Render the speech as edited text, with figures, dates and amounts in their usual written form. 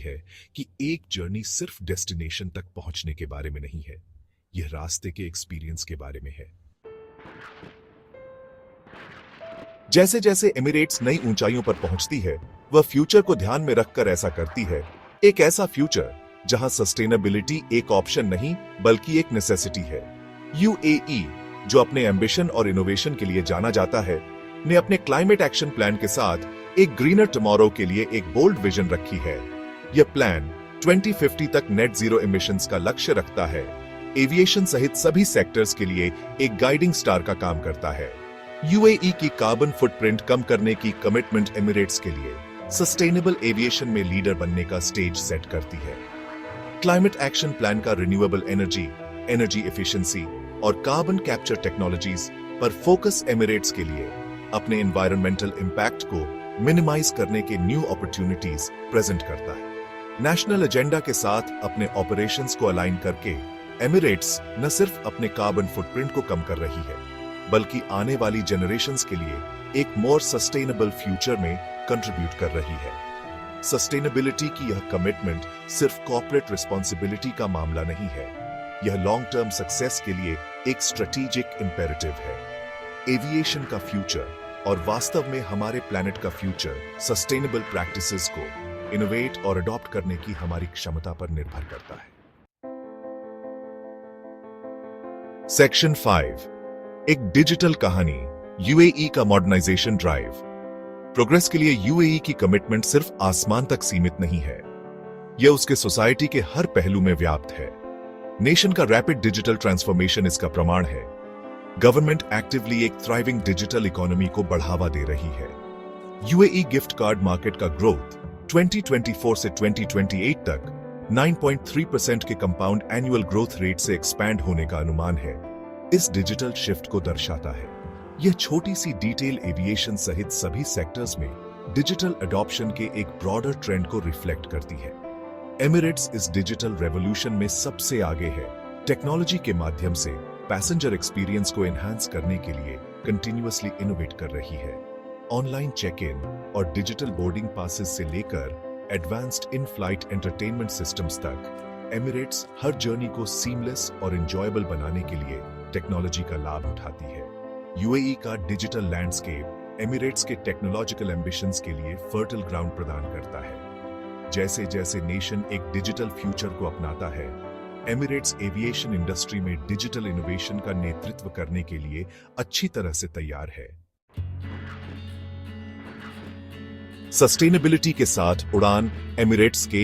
है कि एक जर्नी सिर्फ डेस्टिनेशन तक पहुंचने के बारे में नहीं है, यह रास्ते के एक्सपीरियंस के बारे में है। जैसे जैसे एमिरेट्स नई ऊंचाइयों पर पहुंचती है, वह फ्यूचर को ध्यान में रखकर ऐसा करती है, एक ऐसा फ्यूचर जहां सस्टेनेबिलिटी एक ऑप्शन नहीं बल्कि एक नेसेसिटी है। यूएई, जो अपने एम्बिशन और इनोवेशन के लिए जाना जाता है, ने अपने क्लाइमेट एक्शन प्लान के साथ एक ग्रीनर टुमारो के लिए एक बोल्ड विजन रखी है। यह प्लान 2050 तक नेट जीरो एमिशंस का लक्ष्य रखता है, एविएशन सहित सभी सेक्टर्स के लिए एक गाइडिंग स्टार का काम करता है। यूएई की कार्बन फुटप्रिंट कम करने की कमिटमेंट एमिरेट्स के लिए सस्टेनेबल एविएशन में लीडर बनने का स्टेज सेट करती है। क्लाइमेट एक्शन प्लान का रिन्यूएबल एनर्जी, एनर्जी एफिशिएंसी और कार्बन कैप्चर टेक्नोलॉजीज पर फोकस एमिरेट्स के लिए अपने एनवायरमेंटल इंपैक्ट को मिनिमाइज करने के न्यू अपॉर्चुनिटीज प्रेजेंट करता है। नेशनल एजेंडा के साथ अपने ऑपरेशंस को अलाइन करके एमिरेट्स न सिर्फ अपने कार्बन फुटप्रिंट को कम कर रही है, बल्कि आने वाली जनरेशंस के लिए एक मोर सस्टेनेबल फ्यूचर में कंट्रीब्यूट कर रही है। सस्टेनेबिलिटी की यह कमिटमेंट सिर्फ कॉर्पोरेट रिस्पॉन्सिबिलिटी का मामला नहीं है, यह लॉन्ग टर्म सक्सेस के लिए एक स्ट्रेटेजिक इंपेरेटिव है। एविएशन का फ्यूचर और वास्तव में हमारे प्लैनेट का फ्यूचर सस्टेनेबल प्रैक्टिसेस को इनोवेट और अडॉप्ट करने की हमारी क्षमता पर निर्भर करता है। सेक्शन 5, एक डिजिटल कहानी, यूएई का मॉडर्नाइजेशन ड्राइव। प्रोग्रेस के लिए यूएई की कमिटमेंट सिर्फ आसमान तक सीमित नहीं है, यह उसके सोसाइटी के हर पहलू में व्याप्त है। नेशन का रैपिड डिजिटल ट्रांसफॉर्मेशन इसका प्रमाण है। गवर्नमेंट एक्टिवली एक थ्राइविंग डिजिटल इकोनॉमी को बढ़ावा दे रही है। यूएई गिफ्ट कार्ड मार्केट का ग्रोथ 2024 से 2028 तक 9.3% के कंपाउंड एनुअल ग्रोथ रेट से एक्सपैंड होने का अनुमान है। इस डिजिटल शिफ्ट को दर्शाता है। यह छोटी सी डिटेल एविएशन सहित सभी सेक्टर्स में डिजिटल अडॉप्शन के एक ब्रॉडर ट्रेंड को रिफ्लेक्ट करती है। एमिरेट्स इस डिजिटल रेवोल्यूशन में सबसे आगे है। टेक्नोलॉजी के माध्यम से पैसेंजर एक्सपीरियंस को एनहांस करने के लिए कंटिन्यूअसली इनोवेट कर रही है। ऑनलाइन चेक इन और डिजिटल बोर्डिंग पासेस से लेकर advanced in flight entertainment systems तक, एमिरेट्स हर जर्नी को सीमलेस और एंजॉयबल बनाने के लिए टेक्नोलॉजी का लाभ उठाती है। यूएई का डिजिटल लैंडस्केप एमिरेट्स के टेक्नोलॉजिकल एम्बिशंस के लिए फर्टाइल ग्राउंड प्रदान करता है। जैसे जैसे नेशन एक डिजिटल फ्यूचर को अपनाता है, एमिरेट्स एविएशन इंडस्ट्री में डिजिटल इनोवेशन का नेतृत्व करने के लिए अच्छी तरह से तैयार है। सस्टेनेबिलिटी के साथ उड़ान एमिरेट्स के